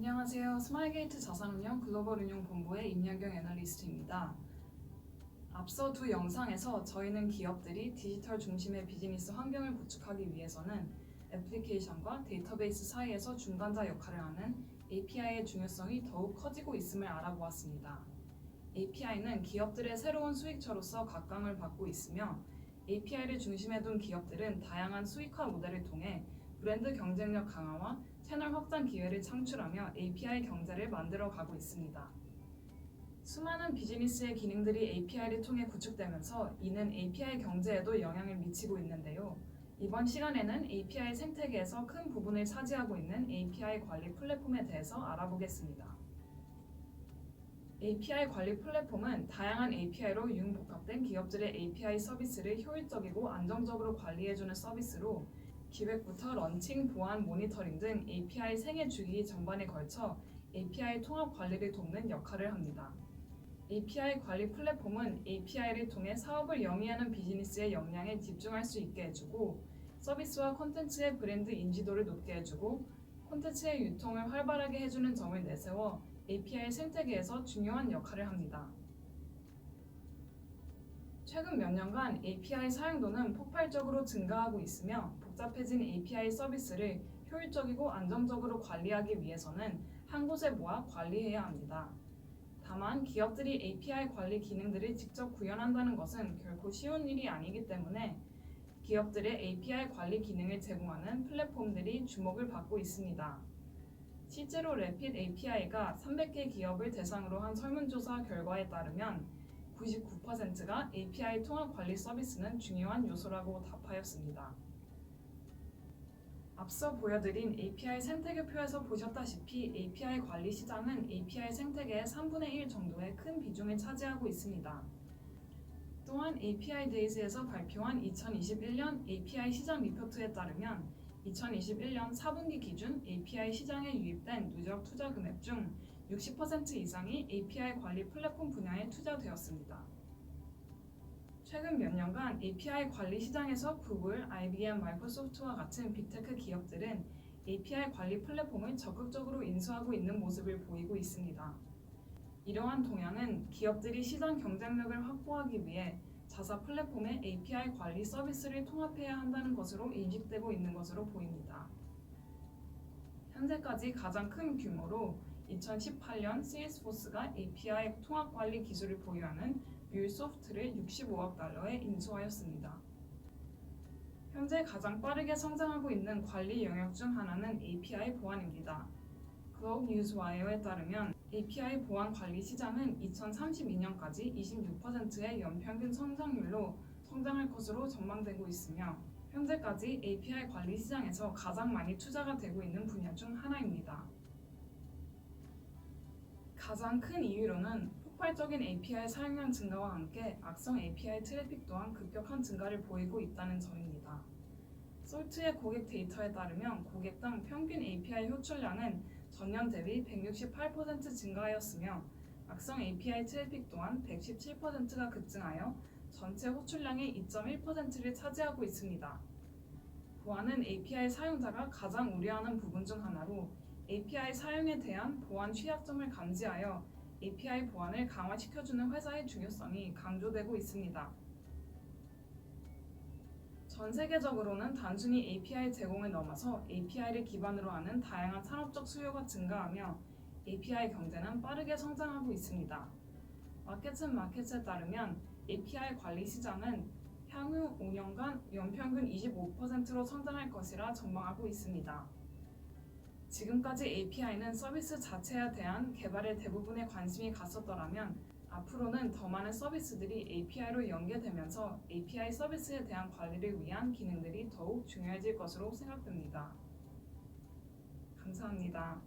안녕하세요. 스마일게이트 자산운용 글로벌운용본부의 임연경 애널리스트입니다. 앞서 두 영상에서 저희는 기업들이 디지털 중심의 비즈니스 환경을 구축하기 위해서는 애플리케이션과 데이터베이스 사이에서 중간자 역할을 하는 API의 중요성이 더욱 커지고 있음을 알아보았습니다. API는 기업들의 새로운 수익처로서 각광을 받고 있으며 API를 중심에 둔 기업들은 다양한 수익화 모델을 통해 브랜드 경쟁력 강화와 채널 확장 기회를 창출하며 API 경제를 만들어가고 있습니다. 수많은 비즈니스의 기능들이 API를 통해 구축되면서 이는 API 경제에도 영향을 미치고 있는데요. 이번 시간에는 API 생태계에서 큰 부분을 차지하고 있는 API 관리 플랫폼에 대해서 알아보겠습니다. API 관리 플랫폼은 다양한 API로 융복합된 기업들의 API 서비스를 효율적이고 안정적으로 관리해주는 서비스로 기획부터 런칭, 보안, 모니터링 등 API 생애 주기 전반에 걸쳐 API 통합 관리를 돕는 역할을 합니다. API 관리 플랫폼은 API를 통해 사업을 영위하는 비즈니스의 역량에 집중할 수 있게 해주고 서비스와 콘텐츠의 브랜드 인지도를 높게 해주고 콘텐츠의 유통을 활발하게 해주는 점을 내세워 API 생태계에서 중요한 역할을 합니다. 최근 몇 년간 API 사용도는 폭발적으로 증가하고 있으며 복잡해진 API 서비스를 효율적이고 안정적으로 관리하기 위해서는 한 곳에 모아 관리해야 합니다. 다만 기업들이 API 관리 기능들을 직접 구현한다는 것은 결코 쉬운 일이 아니기 때문에 기업들의 API 관리 기능을 제공하는 플랫폼들이 주목을 받고 있습니다. 실제로 래핏 API가 300개 기업을 대상으로 한 설문조사 결과에 따르면 99%가 API 통합 관리 서비스는 중요한 요소라고 답하였습니다. 앞서 보여드린 API 생태계표에서 보셨다시피 API 관리 시장은 API 생태계의 3분의 1 정도의 큰 비중을 차지하고 있습니다. 또한 API 데이즈에서 발표한 2021년 API 시장 리포트에 따르면 2021년 4분기 기준 API 시장에 유입된 누적 투자 금액 중 60% 이상이 API 관리 플랫폼 분야에 투자되었습니다. 최근 몇 년간 API 관리 시장에서 구글, IBM, 마이크로소프트와 같은 빅테크 기업들은 API 관리 플랫폼을 적극적으로 인수하고 있는 모습을 보이고 있습니다. 이러한 동향은 기업들이 시장 경쟁력을 확보하기 위해 자사 플랫폼의 API 관리 서비스를 통합해야 한다는 것으로 인식되고 있는 것으로 보입니다. 현재까지 가장 큰 규모로 2018년 세일스포스가 API 통합 관리 기술을 보유하는 뮬소프트를 65억 달러에 인수하였습니다. 현재 가장 빠르게 성장하고 있는 관리 영역 중 하나는 API 보안입니다. 글로브뉴스와이어에 따르면 API 보안 관리 시장은 2032년까지 26%의 연평균 성장률로 성장할 것으로 전망되고 있으며 현재까지 API 관리 시장에서 가장 많이 투자가 되고 있는 분야 중 하나입니다. 가장 큰 이유로는 폭발적인 API 사용량 증가와 함께 악성 API 트래픽 또한 급격한 증가를 보이고 있다는 점입니다. 솔트의 고객 데이터에 따르면 고객당 평균 API 호출량은 전년 대비 168% 증가하였으며 악성 API 트래픽 또한 117%가 급증하여 전체 호출량의 2.1%를 차지하고 있습니다. 보안은 API 사용자가 가장 우려하는 부분 중 하나로 API 사용에 대한 보안 취약점을 감지하여 API 보안을 강화시켜주는 회사의 중요성이 강조되고 있습니다. 전 세계적으로는 단순히 API 제공을 넘어서 API를 기반으로 하는 다양한 산업적 수요가 증가하며 API 경제는 빠르게 성장하고 있습니다. 마켓앤마켓에 따르면 API 관리 시장은 향후 5년간 연평균 25%로 성장할 것이라 전망하고 있습니다. 지금까지 API는 서비스 자체에 대한 개발에 대부분의 관심이 갔었더라면 앞으로는 더 많은 서비스들이 API로 연계되면서 API 서비스에 대한 관리를 위한 기능들이 더욱 중요해질 것으로 생각됩니다. 감사합니다.